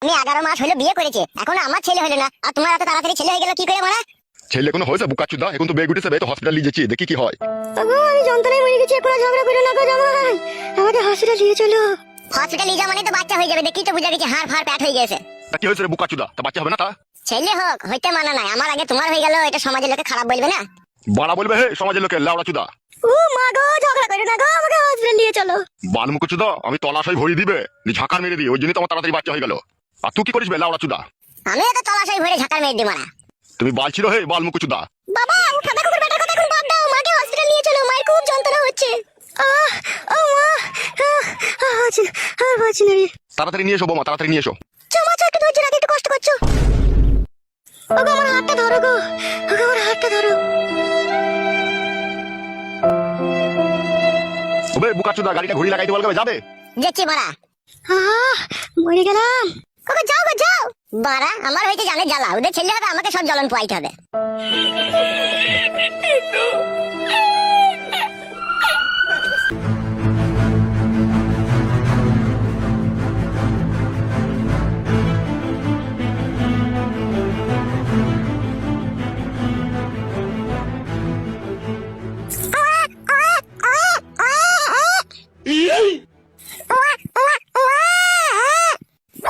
আমি 11 মাস হলো বিয়ে করেছি, এখনো আমার ছেলে হলো না, আর তোমার এত তাড়াতাড়ি ছেলে হয়ে গেল কি করে মারা? ছেলে কোনো হয়েছে বুকাচুদা? এখন তো বেগ উঠেছে, তো হসপিটাল নিয়ে যাচ্ছি, দেখি কি হয়। ওগো আমি যন্ত্রণায় মরে গেছি, এখন ঝগড়া করে না গো জামাই, আমাকে হসপিটাল নিয়ে চলো। হসপিটাল নিয়ে যাওয়া মানে তো বাচ্চা হয়ে যাবে, দেখি তো বুঝা গেছে হাড় ফাড় প্যাট হয়ে গেছে। তা কি হয়েছে রে বুকাচুদা? তা বাচ্চা হবে না? তা ছেলে হোক হইতে মানা নাই, আমার আগে তোমার হয়ে গেল, এটা সমাজের লোকে খারাপ বলবে না? বাড়া বলবে হে সমাজের লোকে লাউড়া চুদা। ও মা গো ঝগড়া করে না গো, আমাকে হসপিটাল নিয়ে চলো। বালমুকুচুদা আমি তলাশাই ভরি দিবে, ঝাঁকার মেরে দিই, ওই জন্য তোমার তাড়াতাড়ি বাচ্চা হয়ে গেল। আর তুই কি করিস বে লাউড়া চুদা? আমি তো তলাশাই ভরে ঝাঁকার মেরে দিই মারা। তুমি বালছিল হে বালমুকুচুদা। বাবা ও ফাদা কুকুর বেটার কথা এখন বাদ দাও, মাকে হসপিটাল নিয়ে চলো, মায়ের খুব যন্ত্রণা হচ্ছে। আহ ও মা আর বাঁচি না রে। তাড়াতাড়ি নিয়ে এসো বৌমা, তাড়াতাড়ি নিয়ে এসো। চমা একটু ধৈর্য রাখো, একটু কষ্ট করছো। ওগো আমার হাতটা ধরো গো, ওগো আমার হাতটা ধরো। ওবে বুকাচুদা গাড়িটা ঘুরি লাগাইতে বলবে, যাবে? যাচ্ছি মারা। মরে গেলাম। ওগো যাও গো যাও। বাড়া আমার হইতে জানে জ্বালা, ওদের ছেলে হবে, আমাকে সব জ্বলন পোয়াইতে হবে।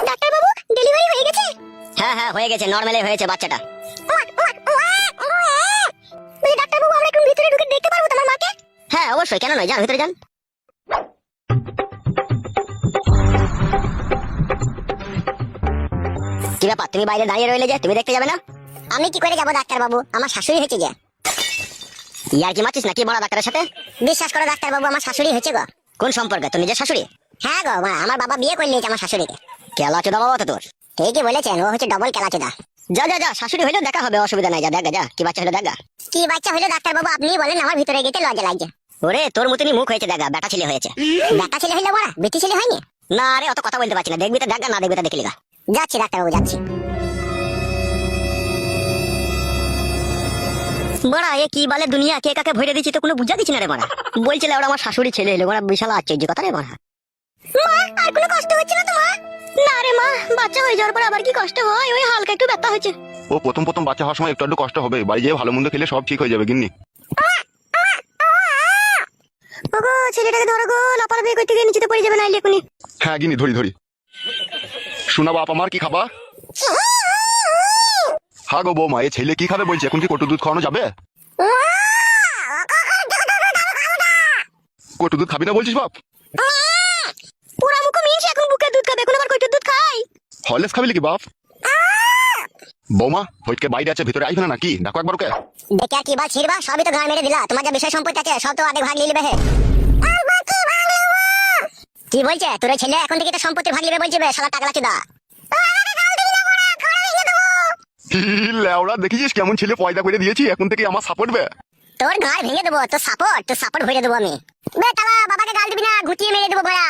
ডাক্তারবাবু ডেলিভারি হয়ে গেছে? হ্যাঁ হ্যাঁ হয়ে গেছে, নরমালি হয়েছে বাচ্চাটা। ডাক্তারবাবু আমরা একটু ভিতরে ঢুকে দেখতে পারবো তোমার মাকে? হ্যাঁ অবশ্যই, কেন নয়, যান ভিতরে যান। কি ব্যাপার তুমি বাইরে দাঁড়িয়ে রইলে যে, তুমি দেখতে যাবে না? আমি কি করে যাবো ডাক্তারবাবু, আমার শাশুড়ি হয়েছে যে। ইয়ার কি মারছিস নাকি বড় ডাক্তারের সাথে? বিশ্বাস করো ডাক্তারবাবু আমার শাশুড়ি হয়েছে গো। কোন সম্পর্কে, তোর নিজের শাশুড়ি? হ্যাঁ গো মা, আমার বাবা বিয়ে করে নিয়েছে আমার শাশুড়িকে। কেলা চোদা বাবা তো তোর। ঠিকই বলেছেন, ও হচ্ছে ডবল কেলা চোদা। যা যা যা, শাশুড়ি হইলেও দেখা হবে, অসুবিধা নাই, যা দেখা যা কি বাচ্চা হলো দেখা। কি বাচ্চা হলো ডাক্তারবাবু আপনি বলেন, আমার ভিতরে গেতে লজ্জা লাগছে। ওরে তোর মতনই মুখ হয়েছে দেখা, বেটা ছেলে হয়েছে। বেটা ছেলে হইলে বড়া, বেটি ছেলে হয়নি? না রে অত কথা বলতে পারছি না, দেখবি তো দেখা, না দেখবি তো দেখলি গা। যাচ্ছি ডাক্তারবাবু যাচ্ছি। বড়া এ কি বলে দুনিয়া, কে কাকে ভরে দিচ্ছি তো কোনো বুঝা দিচ্ছি না রে বড়া। বলছিলে ওরা আমার শাশুড়ি ছেলে এলো, বড়া বিশাল আশ্চর্য কথা রে বড়া। মা আর কোনো কষ্ট হচ্ছে না তোমার? না রে মা, বাচ্চা হয়ে যাওয়ার পর আবার কি কষ্ট হয়, ওই হালকা একটু ব্যথা হচ্ছে। ও প্রথম প্রথম বাচ্চা হওয়ার সময় একটু একটু কষ্ট হবে, বাড়ি যেয়ে ভালো মন্দ খেলে সব ঠিক হয়ে যাবে গিন্নি। ওগো ছেলেটাকে ধরো গো, লাপালাপি করতে গিয়ে নিচেতে পড়ে যাবে নাইলে এখনই। হ্যাঁ গিন্নি ধরি ধরি। শোনা বাপ আমার কি খাবা? হ্যাঁ গো বৌমা, এ ছেলে কি খাবে বলছে, এখন কি কটু দুধ খাওয়ানো যাবে? কটু দুধ খাবি না বলছিস বাপ? পুরা মুখ মিনছে, এখন বুকের দুধ খাবে, এখন আবার কইটুর দুধ খাই? হরলিক্স খাবি নাকি বাপ? বৌমা হইটকে বাইরে আছে, ভিতরে আইবে না নাকি, দেখো একবার ওকে। দেখে কি বাল ছিড়বা, সবই তো ঘাড় মেরে দিলা, তোমার যা বিষয় সম্পত্তি আছে সব তো আধে ভাগ নিয়ে নেবে হে। কি বলছে তোর ওই ছেলে, এখন থেকে তো সম্পত্তির ভাগ নেবে বলছে বে, শালা টাকলা চোদা। লেওড়া দেখিছিস কেমন ছেলে পয়দা করে দিয়েছি, এখন থেকে আমার সাপোর্ট বে। তোর ঘাড় ভেঙে দেবো, তোর সাপোর্ট, তোর সাপোর্ট ভরে দেবো আমি। বে তালা বাবাকে গাল দিবি না, ঘুটিয়ে মেরে দেবো ভয়া।